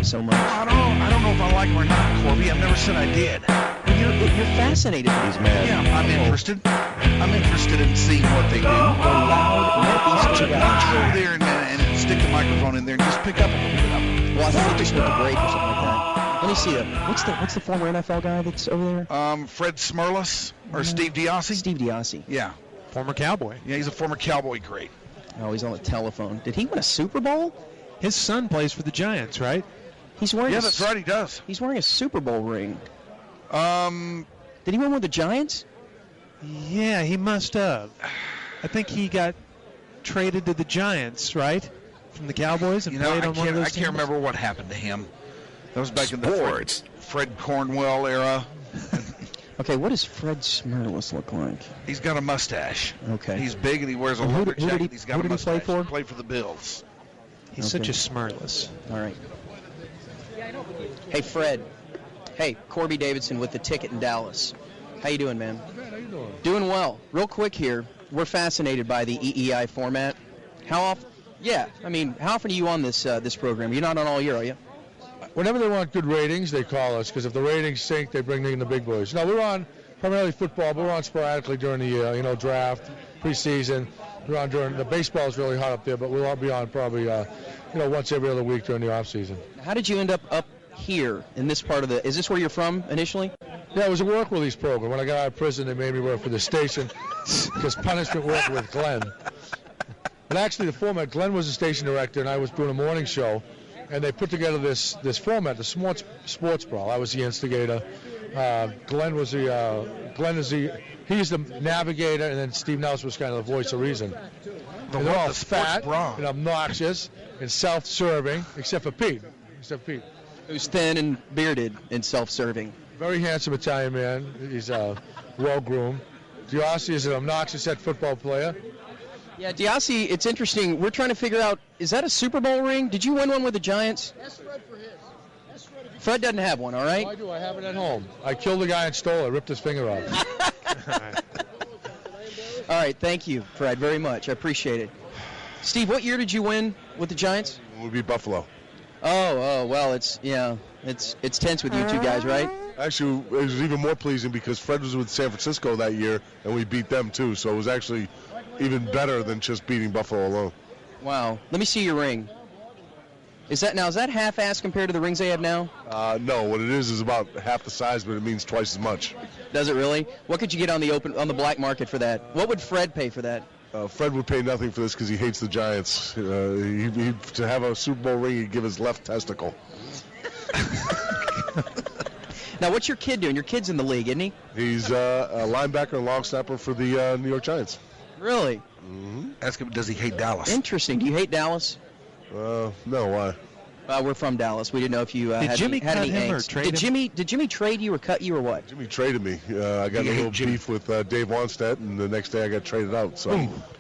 him so much? I don't know if I like him or not, Corby. I've never said I did. You're fascinated. He's mad. Yeah, I'm interested. I'm interested in seeing what they do. Why don't you go over there and stick the microphone in there and just pick up a little bit of it? Well, I thought just with the break or something like that. Let me see. What's the former NFL guy that's over there? Fred Smerlas or Steve Diassi? Steve Diassi. Yeah. Former Cowboy. Yeah, he's a former Cowboy great. Oh, he's on the telephone. Did he win a Super Bowl? His son plays for the Giants, right? He's wearing. Yeah, that's right. He does. He's wearing a Super Bowl ring. Did he win with the Giants? Yeah, he must have. I think he got traded to the Giants, right? From the Cowboys and played on one of those teams. I can't remember what happened to him. That was back in the Fred Cornwell era. Okay, what does Fred Smerlas look like? He's got a mustache. Okay. He's big and he wears a lumber jacket. He's got a mustache. Who did he play for? He played for the Bills. He's such a Smerlas. All right. Hey, Fred. Hey, Corby Davidson with the Ticket in Dallas. How you doing, man? How you doing? Doing well. Real quick here, we're fascinated by the EEI format. How often? Yeah, I mean, how often are you on this program? You're not on all year, are you? Whenever they want good ratings, they call us, because if the ratings sink, they bring in the big boys. No, we're on primarily football, but we're on sporadically during the year, draft, preseason. We're on during the baseball is really hot up there, but we'll all be on probably, once every other week during the off season. How did you end up here in this part of the? Is this where you're from initially? Yeah, it was a work release program. When I got out of prison, they made me work for the station because punishment worked with Glenn. But actually, the format, Glenn was the station director, and I was doing a morning show, and they put together this format, the sports brawl. I was the instigator. Glenn is the navigator, and then Steve Nelson was kind of the voice of reason. And they're all fat and obnoxious and self-serving, except for Pete. Who's thin and bearded and self-serving. Very handsome Italian man. He's well-groomed. Diassi is an obnoxious head football player. Yeah, Diassi, it's interesting. We're trying to figure out, is that a Super Bowl ring? Did you win one with the Giants? That's Fred for his. Fred doesn't have one, all right? Oh, I do. I have it at home. I killed the guy and stole it. Ripped his finger off. All right, thank you, Fred, very much. I appreciate it. Steve, what year did you win with the Giants? It would be Buffalo. Oh, well, it's tense with you two guys, right? Actually, it was even more pleasing because Fred was with San Francisco that year, and we beat them too. So it was actually even better than just beating Buffalo alone. Wow. Let me see your ring. Is that half-ass compared to the rings they have now? No, what it is about half the size, but it means twice as much. Does it really? What could you get on the black market for that? What would Fred pay for that? Fred would pay nothing for this because he hates the Giants. To have a Super Bowl ring, he'd give his left testicle. Now, what's your kid doing? Your kid's in the league, isn't he? He's a linebacker and long snapper for the New York Giants. Really? Mm-hmm. Ask him, does he hate Dallas? Interesting. Do you hate Dallas? No, why? We're from Dallas. We didn't know if you had any angst. Did Jimmy trade you or cut you or what? Jimmy traded me. I got a little beef with Dave Wanstedt, and the next day I got traded out. So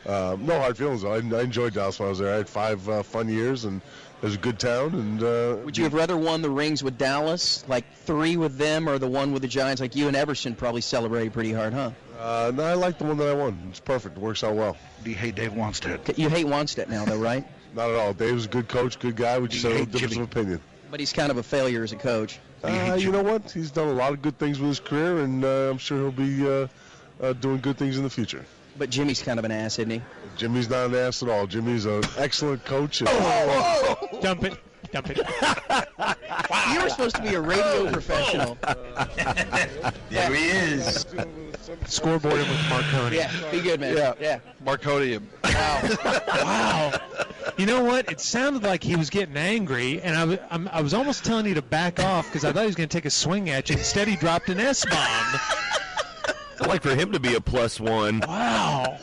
no hard feelings. I enjoyed Dallas when I was there. I had 5 fun years, and it was a good town. And would you have rather won the rings with Dallas, like 3 with them, or the one with the Giants? Like you and Everson probably celebrated pretty hard, huh? No, I like the one that I won. It's perfect. It works out well. Do you hate Dave Wanstedt? You hate Wanstedt now, though, right? Not at all. Dave's a good coach, good guy. We just have a difference of opinion. But he's kind of a failure as a coach. You know what? He's done a lot of good things with his career, and I'm sure he'll be doing good things in the future. But Jimmy's kind of an ass, isn't he? Jimmy's not an ass at all. Jimmy's an excellent coach. Dump it. You were supposed to be a radio professional. There he is. Scoreboarding with Marconi. Yeah, be good, man. Yeah. Marconi. Wow. You know what? It sounded like he was getting angry, and I was almost telling you to back off because I thought he was going to take a swing at you. Instead, he dropped an S-bomb. I'd like for him to be a +1. Wow.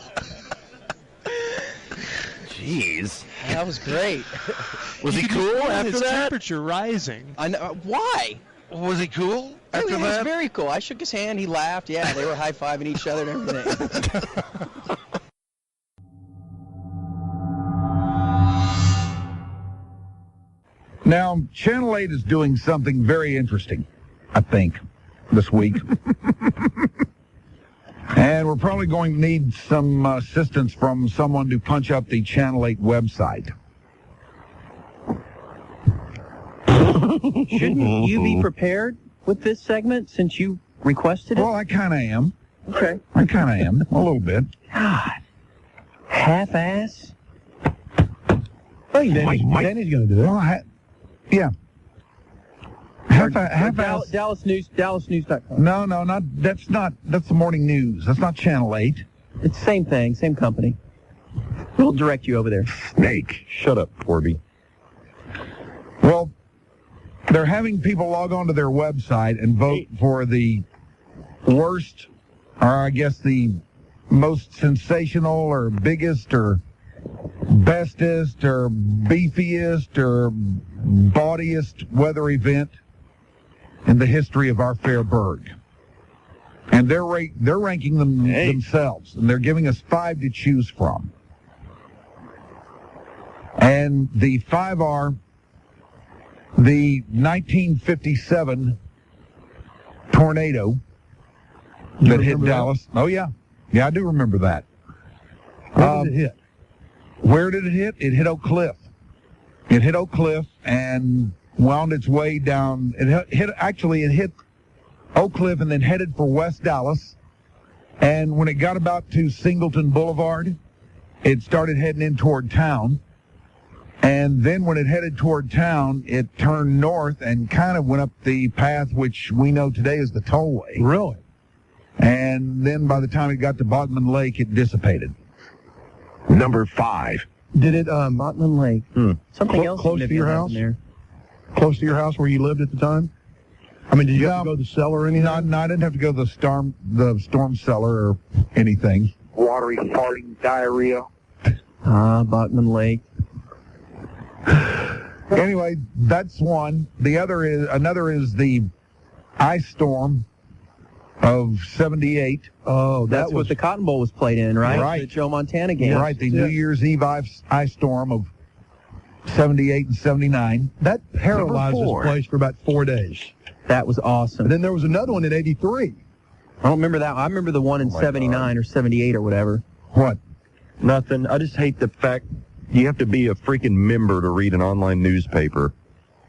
Jeez. That was great. Was he cool after his that? Temperature rising. I know. Why? Was he cool after He was that? very cool. I shook his hand. He laughed. Yeah, they were high-fiving each other and everything. Now, Channel 8 is doing something very interesting, I think, this week. And we're probably going to need some assistance from someone to punch up the Channel 8 website. Shouldn't you be prepared with this segment since you requested it? Well, I kind of am. Okay. I kind of am. A little bit. God. Half-ass? I think Danny's going to do it. Well, yeah. Half-ass. DallasNews.com. No, that's the morning news. That's not Channel 8. It's the same thing, same company. We'll direct you over there. Snake. Shut up, Corby. Well, they're having people log on to their website and vote for the worst, or I guess the most sensational or biggest or bestest or beefiest or bawdiest weather event in the history of our fair burg. And they're ranking them themselves, and they're giving us 5 to choose from. And the 5 are the 1957 tornado that hit Dallas. Oh, yeah. Yeah, I do remember that. Where did it hit? Where did it hit? It hit Oak Cliff. It hit Oak Cliff and wound its way down. It hit Oak Cliff and then headed for West Dallas. And when it got about to Singleton Boulevard, it started heading in toward town. And then when it headed toward town, it turned north and kind of went up the path which we know today is the tollway. Really? And then by the time it got to Botman Lake, it dissipated. Number 5. Did it Botman Lake. Something else close to your house? there. Close to your house where you lived at the time? I mean, did you have to go to the cellar or anything? No, I didn't have to go to the storm cellar or anything. Watery, farting, diarrhea. Botman Lake. Anyway, that's one. Another is the ice storm of 78. Oh, That's what the Cotton Bowl was played in, right? Right. The Joe Montana game. Right, the New Year's Eve ice storm of 78 and 79. That paralyzed this place for about 4 days. That was awesome. And then there was another one in 83. I don't remember that. I remember the one in 79 or 78 or whatever. What? Nothing. I just hate the fact you have to be a freaking member to read an online newspaper.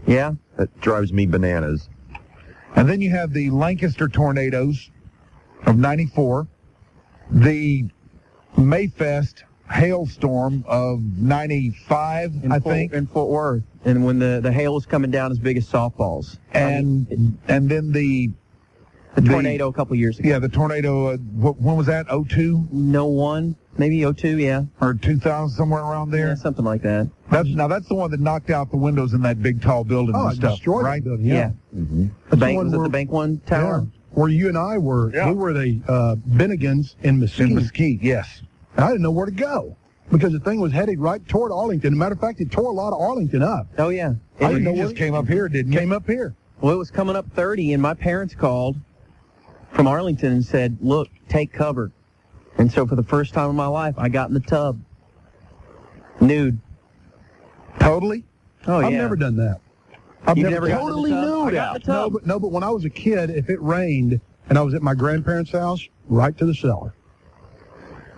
Yeah? That drives me bananas. And then you have the Lancaster tornadoes of 94, the Mayfest hailstorm of 95, I think. In Fort Worth. And when the hail was coming down as big as softballs. And then the tornado a couple years ago. Yeah, the tornado, when was that, 02? No one, maybe 02, yeah. Or 2000, somewhere around there? Yeah, something like that. That's the one that knocked out the windows in that big tall building and stuff, destroyed right? that building, yeah. Mm-hmm. The Bank One Tower? Yeah. Where you and I were, we were the Bennigans in Mesquite. In Mesquite, yes. And I didn't know where to go because the thing was headed right toward Arlington. As a matter of fact, it tore a lot of Arlington up. Oh, yeah. I didn't know just came up here, didn't you? Came up here. Well, it was coming up 30, and my parents called from Arlington and said, look, take cover. And so for the first time in my life, I got in the tub. Nude. Totally? Oh, yeah. I've never done that. I've never totally nude out. No, but when I was a kid, if it rained and I was at my grandparents' house, right to the cellar.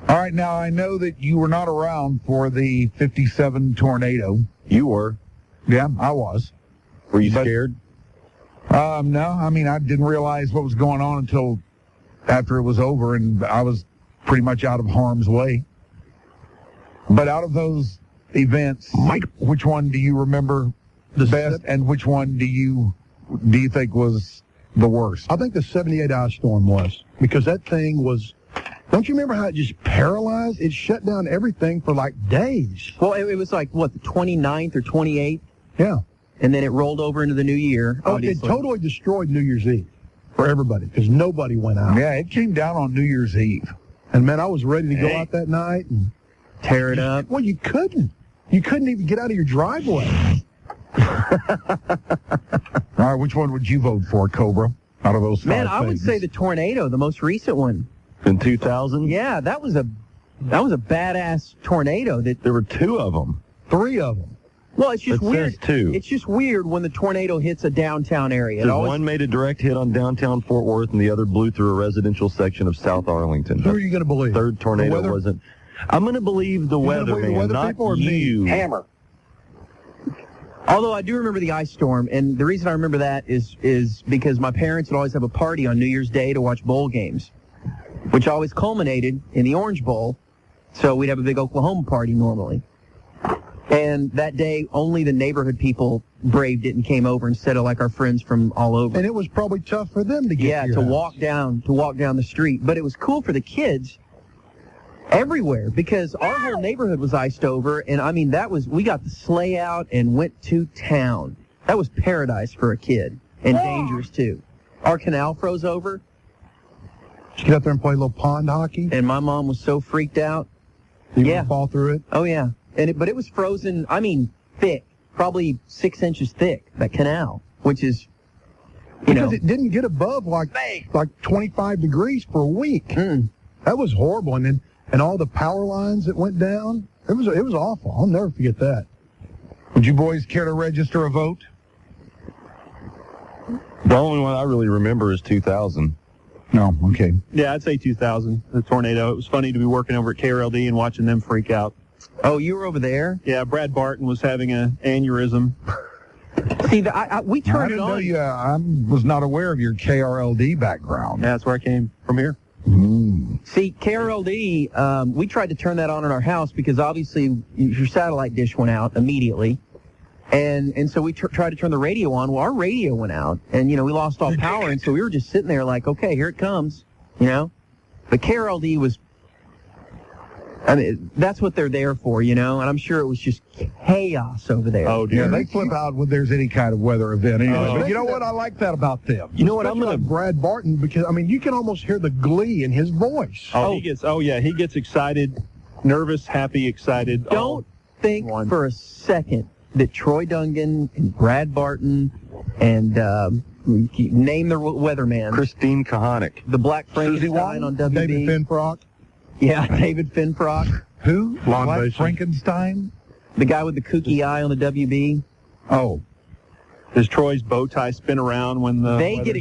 All right, now I know that you were not around for the 57 tornado. You were. Yeah, I was. Were you scared? No, I mean, I didn't realize what was going on until after it was over, and I was pretty much out of harm's way. But out of those events, Mike, which one do you remember the best, and which one do you think was the worst? I think the 78 ice storm was, because that thing was, don't you remember how it just paralyzed? It shut down everything for like days. Well, it was like, what, the 29th or 28th? Yeah. And then it rolled over into the new year. Oh, it totally destroyed New Year's Eve for everybody because nobody went out. Yeah, it came down on New Year's Eve. And, man, I was ready to go out that night and tear it up. Well, you couldn't. You couldn't even get out of your driveway. All right, which one would you vote for, Cobra, out of those 5 Man, I would things? say the tornado, the most recent one. In 2000? Yeah, that was a badass tornado. There were 2 of them. 3 of them. Well, it's just weird. Says 2. It's just weird when the tornado hits a downtown area. One made a direct hit on downtown Fort Worth, and the other blew through a residential section of South Arlington. Who are you going to believe? Third tornado wasn't. I'm going to believe the weather, man, not you. Hammer. Although I do remember the ice storm, and the reason I remember that is because my parents would always have a party on New Year's Day to watch bowl games, which always culminated in the Orange Bowl. So we'd have a big Oklahoma party normally. And that day, only the neighborhood people braved it and came over instead of like our friends from all over. And it was probably tough for them to get to your house. walk down the street. But it was cool for the kids everywhere because our whole neighborhood was iced over. And I mean, we got the sleigh out and went to town. That was paradise for a kid and dangerous too. Our canal froze over. Did you get out there and play a little pond hockey? And my mom was so freaked out. You yeah. Fall through it? Oh, yeah. But it was frozen, I mean, thick, probably 6 inches thick, that canal, which is, because it didn't get above like 25 degrees for a week. That was horrible. And all the power lines that went down, it was awful. I'll never forget that. Would you boys care to register a vote? The only one I really remember is 2000. No, okay. Yeah, I'd say 2000, the tornado. It was funny to be working over at KRLD and watching them freak out. Oh, you were over there? Yeah, Brad Barton was having an aneurysm. See, we turned it on. I was not aware of your KRLD background. Yeah, that's where I came from here. See, KRLD, we tried to turn that on in our house because obviously your satellite dish went out immediately. And so we tried to turn the radio on. Well, our radio went out, and, we lost all power, and so we were just sitting there like, okay, here it comes, But KRLD was, that's what they're there for, and I'm sure it was just chaos over there. Oh, dear. Yeah, they flip out when there's any kind of weather event anyway. But you know what? I like that about them. You know what? I'm going to Brad Barton because, you can almost hear the glee in his voice. He gets excited, nervous, happy, excited. Don't think for a second that Troy Dungan and Brad Barton and name the weatherman. Christine Kahanik. The Black Frankenstein on WB. David Finfrock. Yeah, David Finfrock. Who? Black Frankenstein? The guy with the kooky eye on the WB. Oh. Does Troy's bow tie spin around when the they get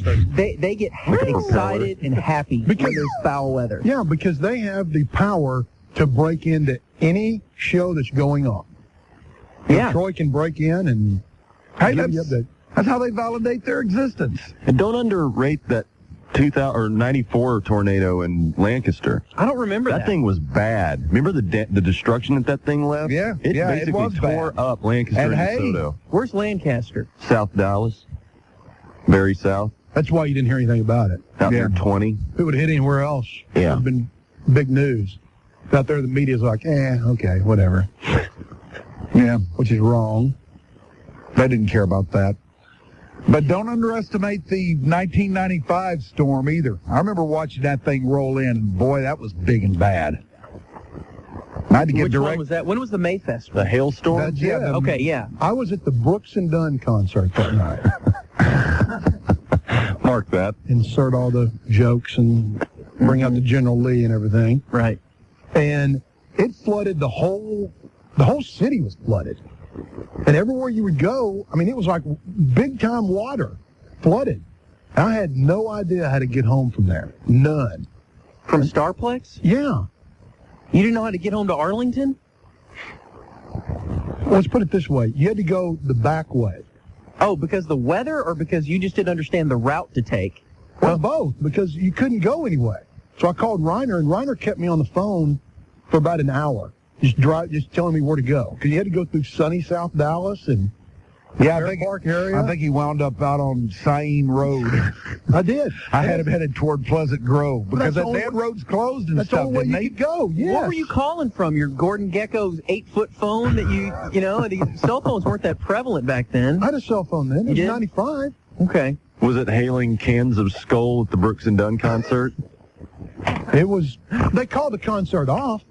excited and happy when there's foul weather? Yeah, because they have the power to break into any show that's going on. Yeah. Troy can break in and that's how they validate their existence. And don't underrate that 94 tornado in Lancaster. I don't remember that. That thing was bad. Remember the destruction that thing left? Yeah. It basically was tore up Lancaster and DeSoto. Where's Lancaster? South Dallas. Very south. That's why you didn't hear anything about it. Out there 20. If it would have hit anywhere else, it would have been big news. Out there, the media's like, okay, whatever. Yeah. Which is wrong. They didn't care about that. But don't underestimate the 1995 storm either. I remember watching that thing roll in, and boy, that was big and bad. I had to get Which one was that? When was the May Festival? The hailstorm? Yeah. I was at the Brooks and Dunn concert that night. Mark that. Insert all the jokes and bring out the General Lee and everything. Right. And it flooded the whole city was flooded. And everywhere you would go, it was like big-time water, flooded. I had no idea how to get home from there. None. From Starplex? Yeah. You didn't know how to get home to Arlington? Let's put it this way. You had to go the back way. Oh, because the weather or because you just didn't understand the route to take? Well, both, because you couldn't go anyway. So I called Reiner, and Reiner kept me on the phone for about an hour. Just telling me where to go. Because you had to go through sunny South Dallas and Park area. I think he wound up out on Syene Road. I did. I had him headed toward Pleasant Grove because that damn road's closed and that's stuff. That's the only way you could go, yes. What were you calling from? Your Gordon Gekko's 8-foot phone that the cell phones weren't that prevalent back then. I had a cell phone then. It was 95. Okay. Was it hailing cans of Skull at the Brooks and Dunn concert? It was. They called the concert off.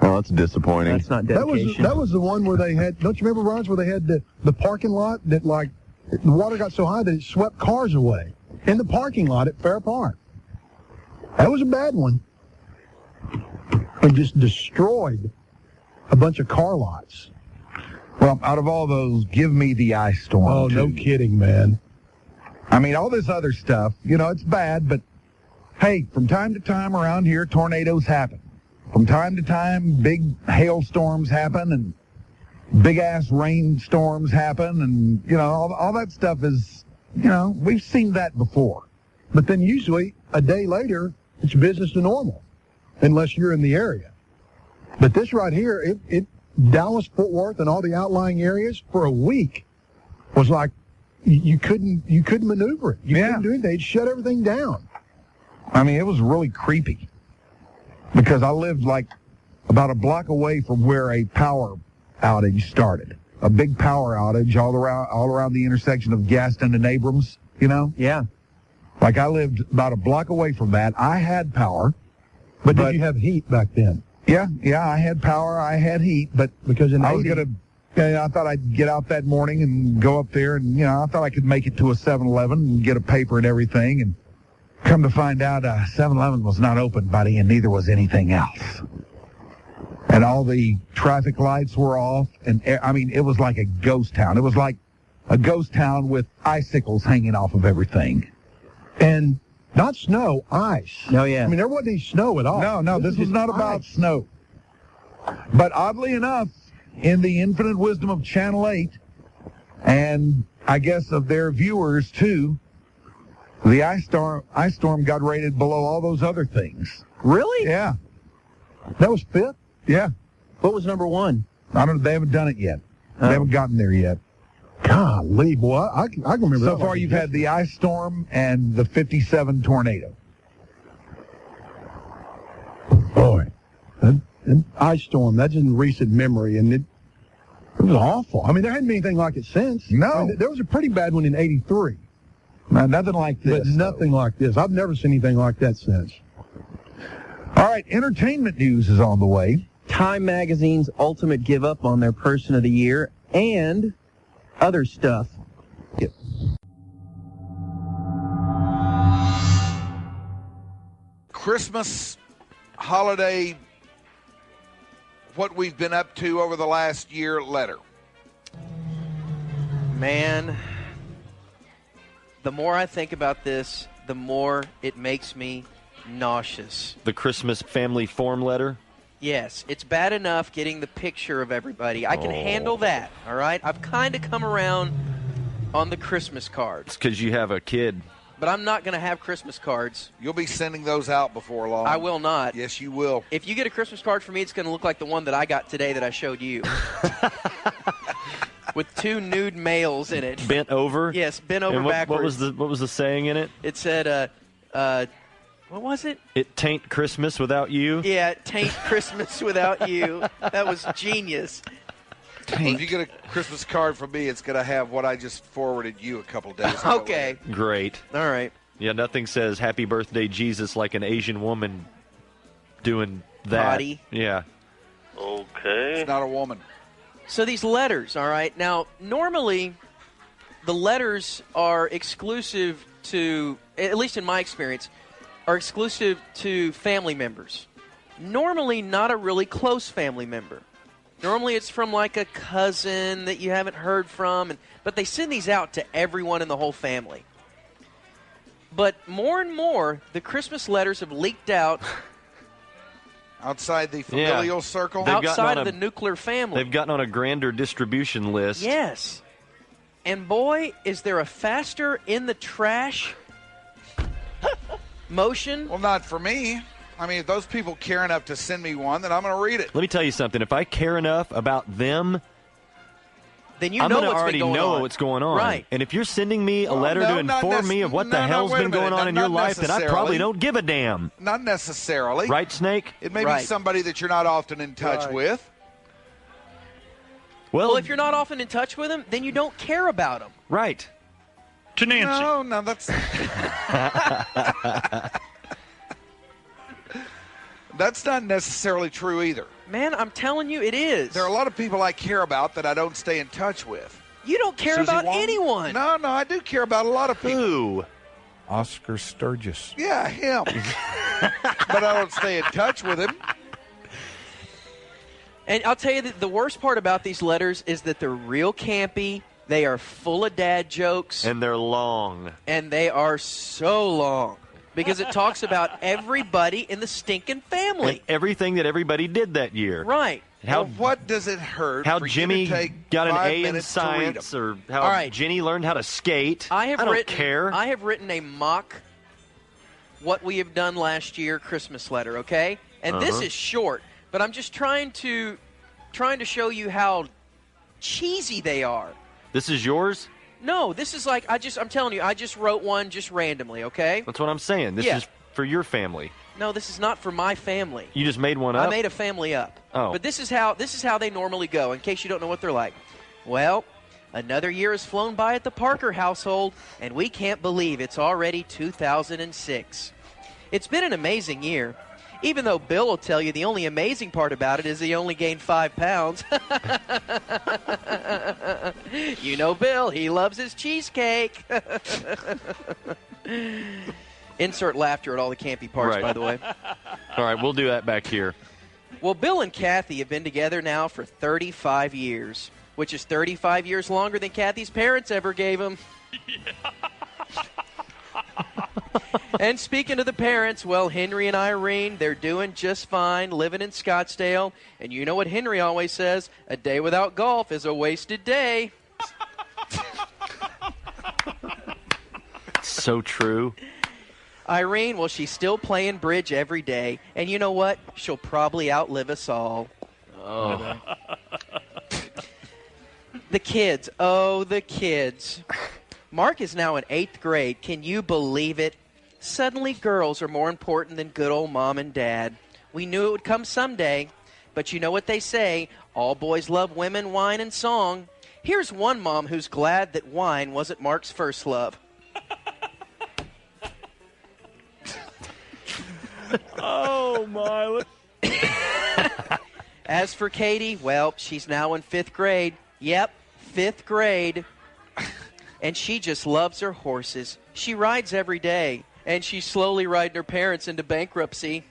Oh, that's disappointing. That's not dedication. That was the one where they had, don't you remember, Rons, where they had the parking lot that, the water got so high that it swept cars away in the parking lot at Fair Park. That was a bad one. It just destroyed a bunch of car lots. Well, out of all those, give me the ice storm. Oh, no kidding, man. All this other stuff, it's bad, but hey, from time to time around here, tornadoes happen. From time to time, big hailstorms happen, and big-ass rainstorms happen, and, all that stuff is, we've seen that before. But then usually a day later, it's business to normal, unless you're in the area. But this right here, Dallas, Fort Worth, and all the outlying areas for a week was like you couldn't maneuver it. You couldn't do anything. They'd shut everything down. I mean, it was really creepy because I lived like about a block away from where a power outage started. A big power outage all around the intersection of Gaston and Abrams, Yeah. Like I lived about a block away from that. I had power. But did you have heat back then? Yeah, I had power, I had heat, but because I was I thought I'd get out that morning and go up there and, I thought I could make it to a 7-Eleven and get a paper and everything, and come to find out 7-Eleven was not open, buddy, and neither was anything else. And all the traffic lights were off, and it was like a ghost town. It was like a ghost town with icicles hanging off of everything. And not snow, ice. Oh, yeah. I mean, there wasn't any snow at all. No, this was not about snow. But oddly enough, in the infinite wisdom of Channel 8, and I guess of their viewers too, the ice storm got rated below all those other things. Really? Yeah. That was fifth? Yeah. What was number one? I don't know. They haven't done it yet. They haven't gotten there yet. Golly, boy, I can remember So that far, you've had the ice storm and the 57 tornado. Boy, an ice storm, that's in recent memory, and it was awful. I mean, there hadn't been anything like it since. No. I mean, there was a pretty bad one in 83. Now, nothing like this. But nothing like this. I've never seen anything like that since. All right, entertainment news is on the way. Time Magazine's ultimate give up on their Person of the Year and other stuff. Yep. Christmas, holiday, what we've been up to over the last year, letter. Man, the more I think about this, the more it makes me nauseous. The Christmas family form letter? Yes, it's bad enough getting the picture of everybody. I can handle that, all right? I've kind of come around on the Christmas cards. It's because you have a kid. But I'm not going to have Christmas cards. You'll be sending those out before long. I will not. Yes, you will. If you get a Christmas card for me, it's going to look like the one that I got today that I showed you. With two nude males in it. Bent over? Yes, bent over backwards. What was the saying in it? It said, what was it? It tain't Christmas without you? Yeah, it tain't Christmas without you. That was genius. Well, if you get a Christmas card from me, it's going to have what I just forwarded you a couple days ago. Okay. Great. All right. Yeah, nothing says happy birthday, Jesus, like an Asian woman doing that. Body. Yeah. Okay. It's not a woman. So these letters, all right. Now, normally, the letters are exclusive to, at least in my experience, are exclusive to family members. Normally, not a really close family member. Normally, it's from like a cousin that you haven't heard from, but they send these out to everyone in the whole family. But more and more, the Christmas letters have leaked out outside the familial circle, outside of the nuclear family. They've gotten on a grander distribution list. Yes. And boy, is there a faster in the trash motion. Well, not for me. I mean, if those people care enough to send me one, then I'm going to read it. Let me tell you something. If I care enough about them, then you I'm know going to what's already been going know on. what's going on. Right. And if you're sending me a letter to inform me of what the hell's been going on in your life, then I probably don't give a damn. Not necessarily. Right, Snake? It may be somebody that you're not often in touch with. Well, if you're not often in touch with them, then you don't care about them. Right. To Nancy. No, that's... That's not necessarily true either. Man, I'm telling you, it is. There are a lot of people I care about that I don't stay in touch with. You don't care Susie about Wong? anyone. No, I do care about a lot of people. Who? Oscar Sturgis. Yeah, him. But I don't stay in touch with him. And I'll tell you that the worst part about these letters is that they're real campy. They are full of dad jokes. And they're long. And they are so long. Because it talks about everybody in the stinking family. And everything that everybody did that year. Right. How, what does it hurt how for Jimmy you to take got an 5 A in minutes to read science, them? or how All right. Jenny learned how to skate? I don't care. I have written a mock what we have done last year Christmas letter, okay? And this is short, but I'm just trying to show you how cheesy they are. This is yours? No, this is like I'm telling you, I just wrote one just randomly, okay? That's what I'm saying. This is for your family. No, this is not for my family. You just made one up? I made a family up. Oh. But this is how they normally go, in case you don't know what they're like. Well, another year has flown by at the Parker household, and we can't believe it's already 2006. It's been an amazing year, even though Bill will tell you the only amazing part about it is he only gained 5 pounds. You know Bill, he loves his cheesecake. Insert laughter at all the campy parts, by the way. All right, we'll do that back here. Well, Bill and Kathy have been together now for 35 years, which is 35 years longer than Kathy's parents ever gave him. And speaking of the parents, well, Henry and Irene, they're doing just fine, living in Scottsdale. And you know what Henry always says, a day without golf is a wasted day. So true. Irene, well, she's still playing bridge every day. And you know what? She'll probably outlive us all. Oh. The kids. Oh, the kids. Mark is now in 8th grade. Can you believe it? Suddenly girls are more important than good old mom and dad. We knew it would come someday. But you know what they say, all boys love women, wine, and song. Here's one mom who's glad that wine wasn't Mark's first love. Oh, my. As for Katie, well, she's now in 5th grade. Yep, 5th grade. And she just loves her horses. She rides every day. And she's slowly riding her parents into bankruptcy.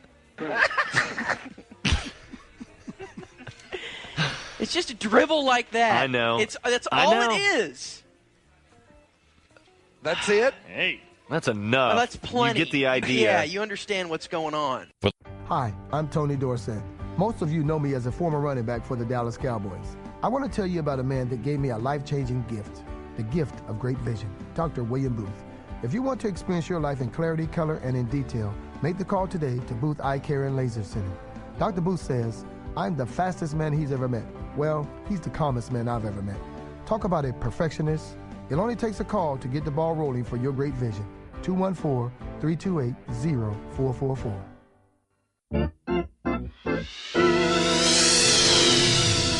It's just a drivel like that. I know. That's all it is. That's it? Hey. That's enough. Well, that's plenty. You get the idea. Yeah, you understand what's going on. Hi, I'm Tony Dorsett. Most of you know me as a former running back for the Dallas Cowboys. I want to tell you about a man that gave me a life-changing gift, the gift of great vision, Dr. William Booth. If you want to experience your life in clarity, color, and in detail, make the call today to Booth Eye Care and Laser Center. Dr. Booth says, I'm the fastest man he's ever met. Well, he's the calmest man I've ever met. Talk about a perfectionist. It only takes a call to get the ball rolling for your great vision. 214-328-0444.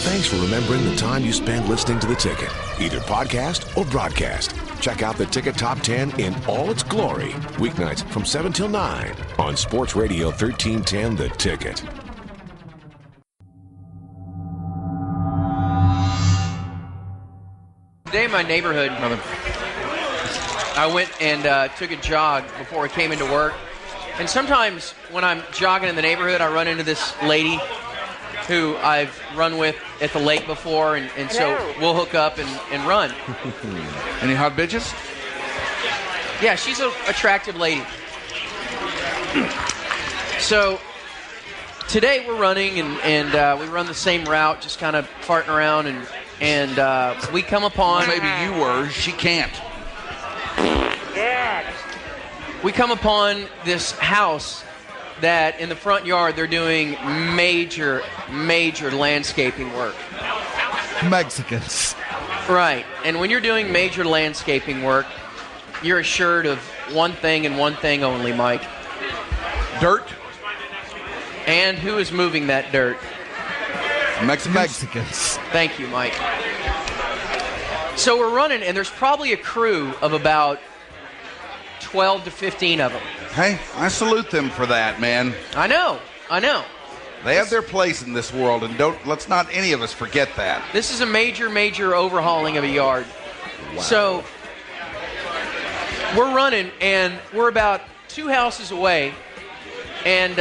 Thanks for remembering the time you spent listening to The Ticket, either podcast or broadcast. Check out The Ticket Top 10 in all its glory, weeknights from 7 till 9 on Sports Radio 1310 The Ticket. Today in my neighborhood, I went and took a jog before I came into work. And sometimes when I'm jogging in the neighborhood, I run into this lady who I've run with at the lake before, and so we'll hook up and run. Any hot bitches? Yeah, she's an attractive lady. So today we're running, and we run the same route, just kind of farting around, and we come upon... Maybe you were. She can't. Yeah. We come upon this house that in the front yard they're doing major landscaping work. Mexicans. Right. And when you're doing major landscaping work, you're assured of one thing and one thing only, Mike. Dirt. And who is moving that dirt? Mexicans. Thank you, Mike. So we're running, and there's probably a crew of about 12 to 15 of them. Hey, I salute them for that, man. I know. They have their place in this world, and let's not any of us forget that. This is a major overhauling of a yard. Wow. So we're running, and we're about 2 houses away, and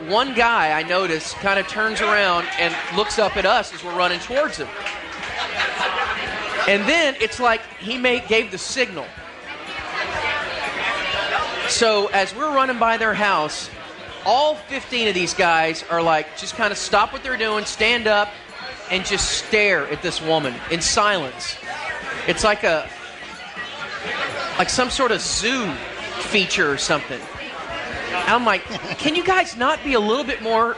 one guy I notice kind of turns around and looks up at us as we're running towards him. And then it's like he gave the signal. So as we're running by their house, all 15 of these guys are like, just kind of stop what they're doing, stand up, and just stare at this woman in silence. It's like some sort of zoo feature or something. And I'm like, can you guys not be a little bit more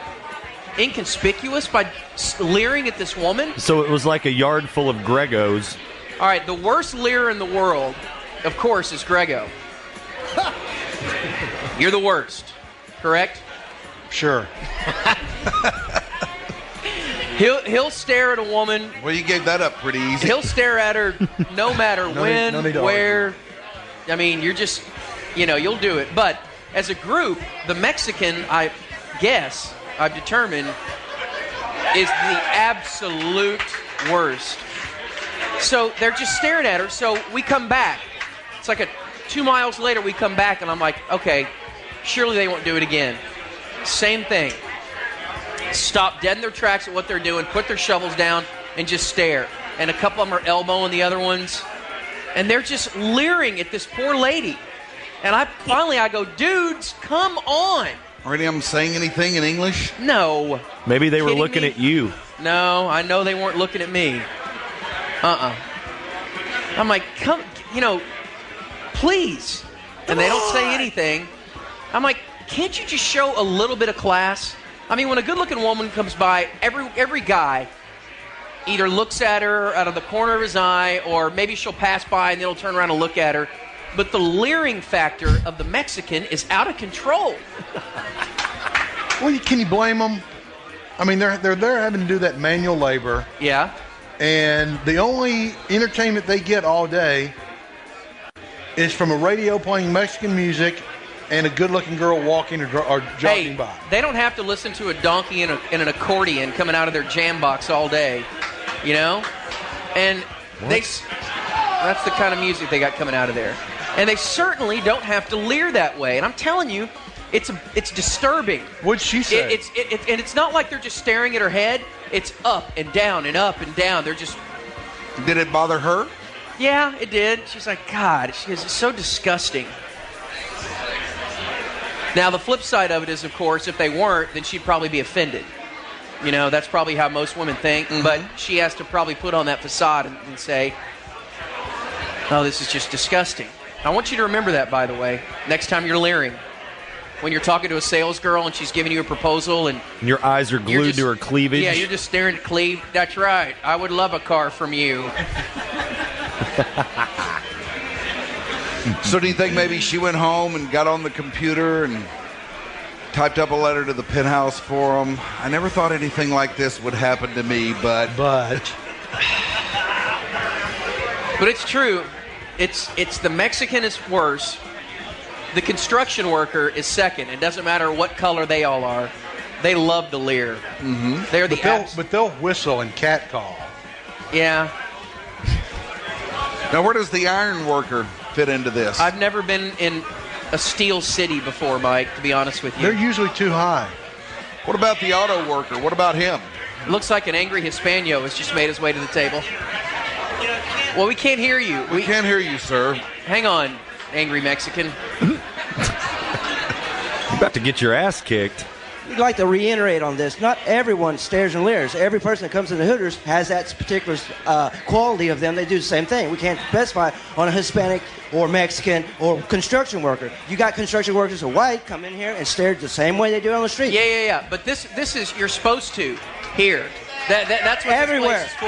inconspicuous by leering at this woman? So it was like a yard full of Gregos. All right, the worst leer in the world, of course, is Grego. You're the worst, correct? Sure. He'll stare at a woman. Well, you gave that up pretty easy. He'll stare at her no matter when, where. I mean, you're just, you'll do it. But as a group, the Mexican, I guess, I've determined, is the absolute worst. So they're just staring at her. So we come back. It's like 2 miles later, we come back, and I'm like, okay, surely they won't do it again. Same thing. Stop dead in their tracks at what they're doing, put their shovels down, and just stare. And a couple of them are elbowing the other ones. And they're just leering at this poor lady. And I go, dudes, come on. Are any of them saying anything in English? No. Maybe they were looking at you. No, I know they weren't looking at me. I'm like, come, please. And they don't say anything. I'm like, can't you just show a little bit of class? I mean, when a good-looking woman comes by, every guy either looks at her out of the corner of his eye, or maybe she'll pass by and then he'll turn around and look at her. But the leering factor of the Mexican is out of control. Well, can you blame them? I mean, they're there having to do that manual labor. Yeah. And the only entertainment they get all day is from a radio playing Mexican music and a good-looking girl walking or jogging by. They don't have to listen to a donkey and an accordion coming out of their jam box all day, And that's the kind of music they got coming out of there. And they certainly don't have to leer that way. And I'm telling you, it's disturbing. What'd she say? And it's not like they're just staring at her head. It's up and down and up and down. They're just... Did it bother her? Yeah, it did. She's like, God, it's so disgusting. Now, the flip side of it is, of course, if they weren't, then she'd probably be offended. That's probably how most women think. Mm-hmm. But she has to probably put on that facade and say, oh, this is just disgusting. I want you to remember that, by the way, next time you're leering. When you're talking to a sales girl and she's giving you a proposal and your eyes are glued to her cleavage. Yeah, you're just staring at cleave. That's right. I would love a car from you. So do you think maybe she went home and got on the computer and typed up a letter to the penthouse for them? I never thought anything like this would happen to me, but it's true. It's the Mexican is worse. The construction worker is second. It doesn't matter what color they all are. They love to leer. Mm-hmm. They're but they'll whistle and catcall. Yeah. Now, where does the iron worker fit into this? I've never been in a steel city before, Mike, to be honest with you. They're usually too high. What about the auto worker? What about him? Looks like an angry Hispano has just made his way to the table. Well, we can't hear you. We can't hear you, sir. Hang on, angry Mexican. You're about to get your ass kicked. We'd like to reiterate on this. Not everyone stares and leers. Every person that comes into Hooters has that particular quality of them. They do the same thing. We can't specify on a Hispanic or Mexican or construction worker. You got construction workers who are white come in here and stare the same way they do on the street. Yeah. But this is, you're supposed to here. That's what everywhere. This place is for.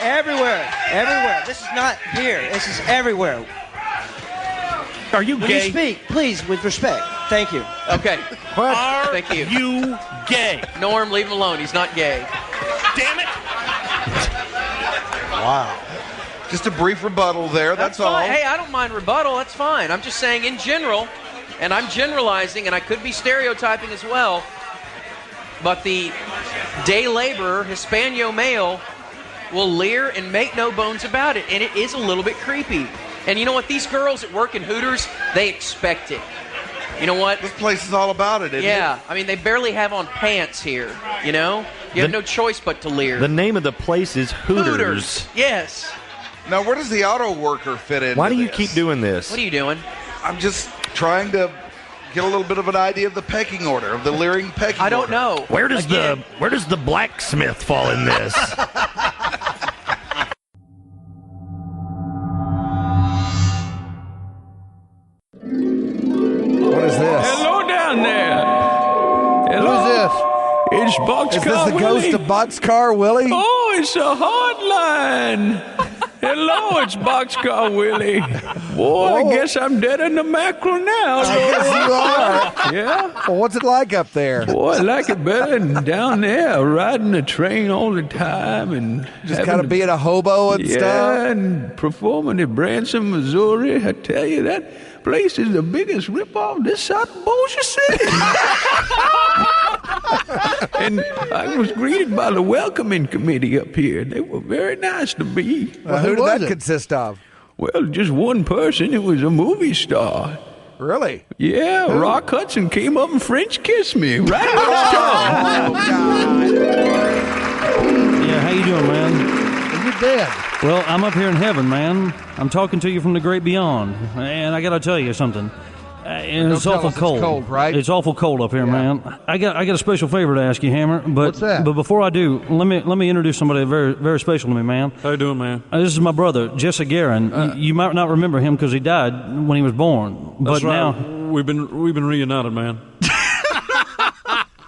Everywhere. This is not here. This is everywhere. Are you when gay? You speak, please, with respect. Thank you. Okay. Thank you. You gay? Norm, leave him alone. He's not gay. Damn it! Wow. Just a brief rebuttal there. That's all. Fine. Hey, I don't mind rebuttal. That's fine. I'm just saying in general, and I'm generalizing, and I could be stereotyping as well, but the day laborer, Hispano male, will leer and make no bones about it, and it is a little bit creepy. And you know what? These girls that work in Hooters, they expect it. You know what? This place is all about it, isn't it? Yeah. I mean, they barely have on pants here, You have no choice but to leer. The name of the place is Hooters. Yes. Now, where does the auto worker fit in? Why do you keep doing this? What are you doing? I'm just trying to get a little bit of an idea of the pecking order, of the Leering pecking order. I don't know. Where does the blacksmith fall in this? What is this? Hello down there. Hello. Who's this? It's Boxcar Is this the Willie. ghost of Boxcar Willie? Oh, it's a hardline. Hello, it's Boxcar Willie. Boy, I guess I'm dead in the mackerel now. I guess you are. Yeah? Well, what's it like up there? Boy, I like it better than down there, riding the train all the time and Just kind of being a hobo and stuff? Yeah, and performing in Branson, Missouri. I tell you, that place is the biggest ripoff this side of Bossier City. And I was greeted by the welcoming committee up here. They were very nice to me. Who did that consist of? Well, just one person. It was a movie star. Really? Yeah, Who? Rock Hudson came up and French kissed me right on the Oh, God. Yeah, how you doing, man? You're dead. Well, I'm up here in heaven, man. I'm talking to you from the great beyond, and I got to tell you something. And it's awful cold. It's cold, right? It's awful cold up here, man. I got a special favor to ask you, Hammer. But, What's that? But before I do, let me introduce somebody very very special to me, man. How you doing, man? This is my brother, Jesse Guerin. You might not remember him because he died when he was born. But now we've been reunited, man.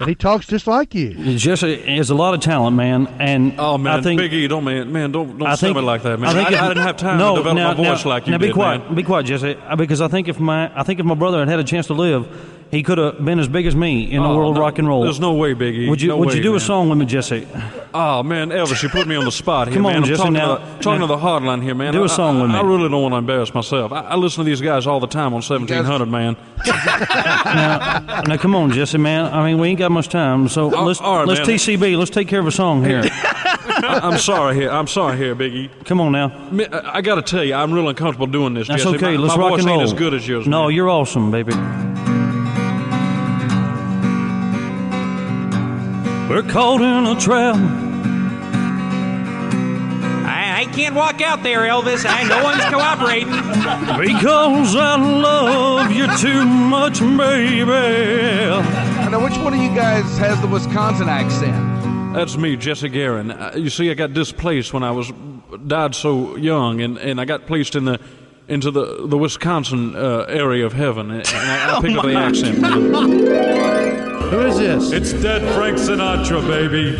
And he talks just like you. Jesse has a lot of talent, man. And Oh man, I think, Big E, don't I say think- me like that, man. I think I didn't have time to develop my voice like you now did, be quiet, man. Be quiet, Jesse. Because I think if my brother had had a chance to live, he could have been as big as me in the world of rock and roll. There's no way, Big E. Would you No way, do man. a song with me, Jesse? Oh man, Elvis, you put me on the spot here, Come on, man. I'm Jesse, talking, now- talking to the hardline here, man. Do a song with me. I really don't want to embarrass myself. I listen to these guys all the time on 1700, man. Now, come on, Jesse, man. I mean, we ain't got much time, so let's all right, man. TCB. Let's take care of a song here. I'm sorry here, Big E. Come on now. I got to tell you, I'm real uncomfortable doing this, That's Jesse. okay. My Let's my rock voice and roll. ain't as good as yours, No, man. you're awesome, baby. We're caught in a trap. I can't walk out there, Elvis. No one's cooperating. Because I love you too much, baby. Now, which one of you guys has the Wisconsin accent? That's me, Jesse Guerin. You see, I got displaced when I died so young, and I got placed into the Wisconsin area of heaven, and I picked up the accent. Who is this? It's dead Frank Sinatra, baby.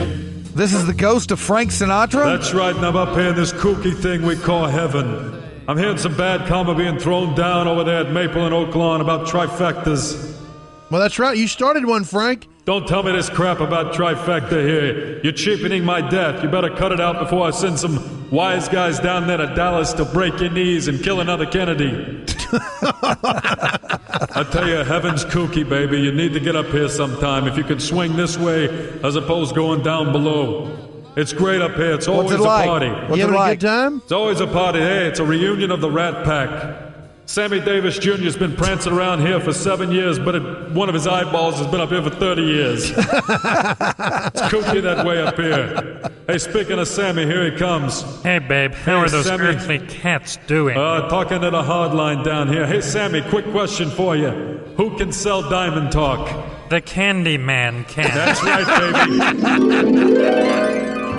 This is the ghost of Frank Sinatra? That's right, and I'm up here in this kooky thing we call heaven. I'm hearing some bad karma being thrown down over there at Maple and Oak Lawn about trifectas. Well, that's right. You started one, Frank. Don't tell me this crap about trifecta here. You're cheapening my death. You better cut it out before I send some wise guys down there to Dallas to break your knees and kill another Kennedy. I tell you, heaven's kooky, baby. You need to get up here sometime. If you could swing this way as opposed to going down below. It's great up here. It's always What's it like? a party. What's it like? Good time? It's always a party. Hey, it's a reunion of the Rat Pack. Sammy Davis Jr. has been prancing around here for 7 years, but one of his eyeballs has been up here for 30 years. It's kooky that way up here. Hey, speaking of Sammy, here he comes. Hey, babe, how are those Sammy. earthly cats doing? Talking to the hardline down here. Hey, Sammy, quick question for you. Who can sell diamond talk? The Candy Man can. That's right, baby.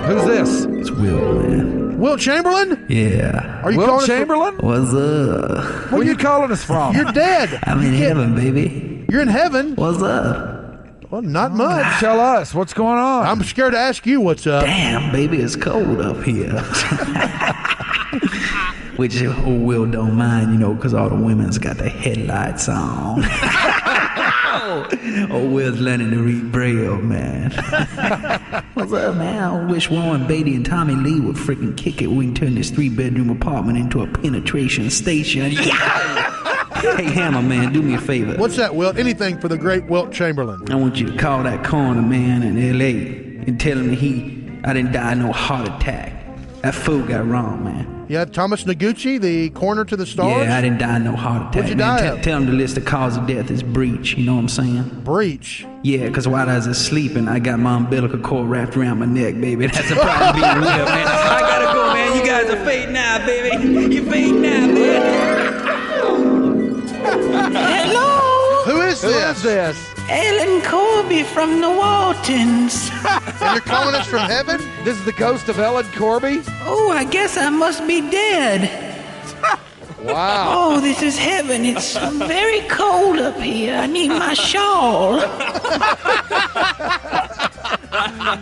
Who's this? It's Will, man. Will Chamberlain? Yeah. Are you Will calling us Chamberlain? What's up? Where are you calling us from? You're dead. I'm in heaven, baby. You're in heaven. What's up? Well, not much. Tell us. What's going on? I'm scared to ask you what's up. Damn, baby, it's cold up here. Which Will don't mind, you know, because all the women's got their headlights on. Oh, Will's learning to read Braille, man. What's up, man? I wish Warren Beatty and Tommy Lee would freaking kick it. We can turn this 3-bedroom apartment into a penetration station. Hey, Hammer, man, do me a favor. What's that, Wilt? Anything for the great Wilt Chamberlain. I want you to call that corner man in L.A. and tell him I didn't die of no heart attack. That fool got wrong, man. Yeah, Thomas Noguchi, the corner to the stars? Yeah, I didn't die of no heart attack. What'd you die of? Tell him the list of cause of death is breach, you know what I'm saying? Breach? Yeah, because while I was sleeping, I got my umbilical cord wrapped around my neck, baby. That's a problem being real, man. I gotta go, man. You guys are fading now, baby. You're fading now, man. Hello? Who is this? this? Ellen Corby from the Waltons. And you're calling us from heaven? This is the ghost of Ellen Corby? Oh, I guess I must be dead. Wow. Oh, this is heaven. It's very cold up here. I need my shawl.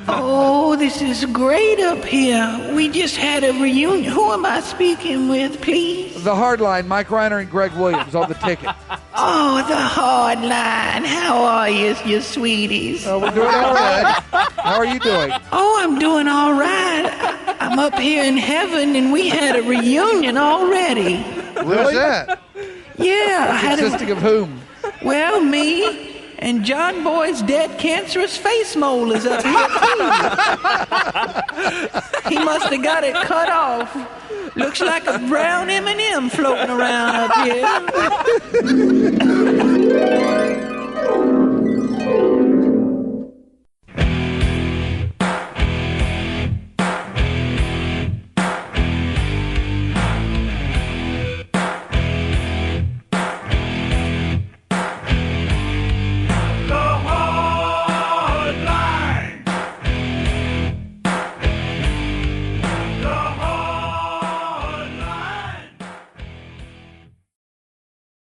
Oh, this is great up here. We just had a reunion. Who am I speaking with, please? The Hardline, Mike Reiner and Greg Williams on the ticket. Oh, the Hardline. How are you sweeties? Oh, we're doing all right. How are you doing? Oh, I'm doing all right. I'm up here in heaven, and we had a reunion already. Really? Who's that? Yeah. Consisting of whom? Well, me and John Boy's dead cancerous face mole is up here, too. He must have got it cut off. Looks like a brown M&M floating around up here.